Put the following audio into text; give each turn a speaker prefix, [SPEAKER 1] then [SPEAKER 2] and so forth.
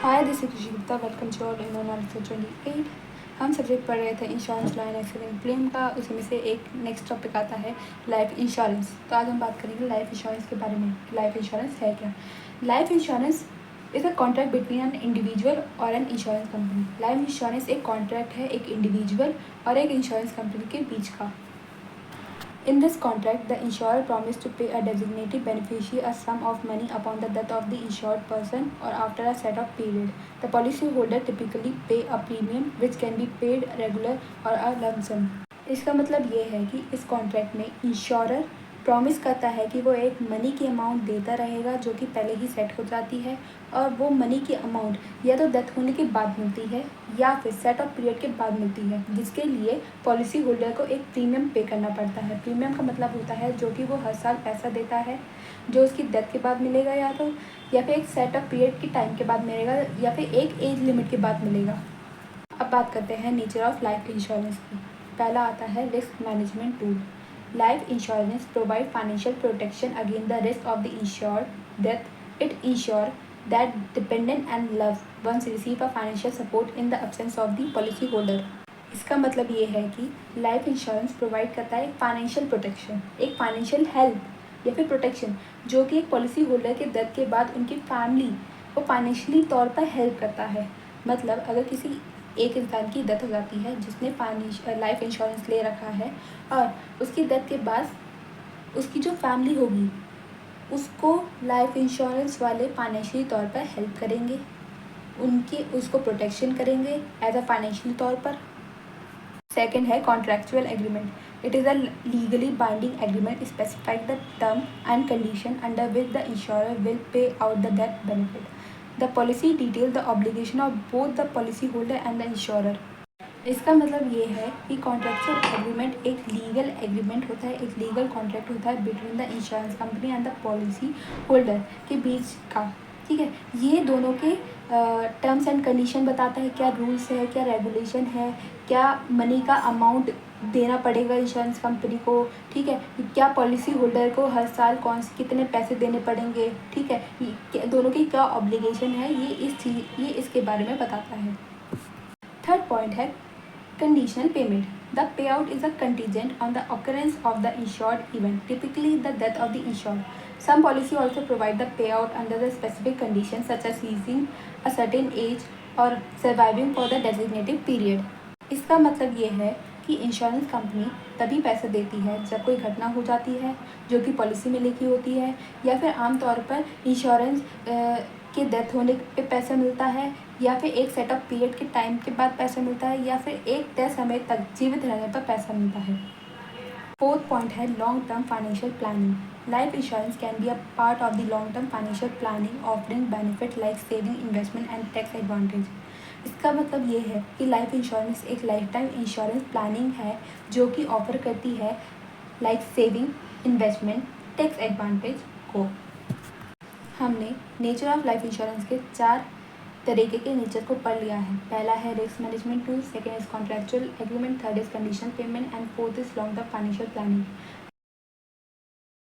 [SPEAKER 1] Hi this is Khushi Gupta, welcome to all in on 28। हम subject पढ़ रहे थे इंश्योरेंस लाइन एक्सीडेंट क्लेम का। उसी में से एक नेक्स्ट टॉपिक आता है लाइफ इंश्योरेंस। तो आज हम बात करेंगे लाइफ इंश्योरेंस के बारे में। लाइफ इंश्योरेंस है क्या? Life insurance is a contract between an individual और an insurance company. Life insurance एक कॉन्ट्रैक्ट है एक इंडिविजुअल और एक इंश्योरेंस कंपनी के बीच का। In this contract, the insurer promised to pay a designated beneficiary a sum of money upon the death of the insured person or after a set of period. The policyholder typically pay a premium which can be paid regular or a lump sum. इसका मतलब ये है कि इस contract में insurer promise करता है कि वो एक मनी की अमाउंट देता रहेगा जो कि पहले ही सेट हो जाती है, और वो मनी की अमाउंट या तो डेथ होने के बाद मिलती है या फिर सेट ऑफ पीरियड के बाद मिलती है, जिसके लिए पॉलिसी होल्डर को एक प्रीमियम पे करना पड़ता है। प्रीमियम का मतलब होता है जो कि वो हर साल पैसा देता है, जो उसकी डेथ के बाद मिलेगा या फिर एक सेट ऑफ पीरियड के टाइम के बाद मिलेगा या फिर एक एज लिमिट के बाद मिलेगा। अब बात करते हैं नेचर ऑफ लाइफ इंश्योरेंस की। पहला आता है risk management tool. Life insurance provide financial protection against the risk of the insured death. It ensure that dependent and loved ones receive a financial support in the absence of the policy holder. इसका मतलब ये है कि life insurance provide करता है एक financial protection, एक financial help या फिर प्रोटेक्शन जो कि एक पॉलिसी होल्डर के डेथ के बाद उनकी फैमिली को फाइनेंशियली तौर पर हेल्प करता है। मतलब अगर किसी एक इंसान की डेथ हो जाती है जिसने लाइफ इंश्योरेंस ले रखा है, और उसकी डेथ के बाद उसकी जो फैमिली होगी उसको लाइफ इंश्योरेंस वाले फाइनेंशियली तौर पर हेल्प करेंगे, उसको प्रोटेक्शन करेंगे एज अ फाइनेंशियल तौर पर। सेकेंड है contractual agreement. It is a legally binding agreement specified the term and condition under which the insurer will pay out the death benefit. The policy detail the obligation of both the policy holder and the insurer. इसका मतलब ये है कि contractual agreement एक legal agreement होता है, एक legal contract होता है between the insurance company and the policy holder के बीच का। ठीक है, ये दोनों के टर्म्स एंड कंडीशन बताता है, क्या रूल्स है, क्या रेगुलेशन है, क्या मनी का अमाउंट देना पड़ेगा इंश्योरेंस कंपनी को। ठीक है, क्या पॉलिसी होल्डर को हर साल कितने पैसे देने पड़ेंगे। ठीक है, दोनों की क्या ऑब्लिगेशन है, ये इसके बारे में बताता है। थर्ड पॉइंट है conditional payment. The payout is a contingent on the occurrence of the insured event, typically the death of the insured. Some policy also provide the payout under the specific conditions such as reaching a certain age or surviving for the designated period. इसका मतलब ये है कि insurance company तभी पैसे देती है जब कोई घटना हो जाती है जो कि पॉलिसी में लिखी होती है, या फिर आमतौर पर इंश्योरेंस के डेथ होने पे पैसा मिलता है, या फिर एक सेट ऑफ पीरियड के टाइम के बाद पैसा मिलता है, या फिर एक तय समय तक जीवित रहने पर पैसा मिलता है। फोर्थ पॉइंट है long term financial planning. Life insurance can be a part of the long term financial planning offering benefit like saving, investment and tax advantage. इसका मतलब ये है कि लाइफ इंश्योरेंस एक लाइफ टाइम इंश्योरेंस प्लानिंग है जो कि ऑफर करती है like saving, investment, tax advantage को। हमने नेचर ऑफ लाइफ इंश्योरेंस के 4 तरीके के नेचर को पढ़ लिया है। पहला है risk management tool, second is contractual agreement, third is conditional payment and fourth is long term financial planning.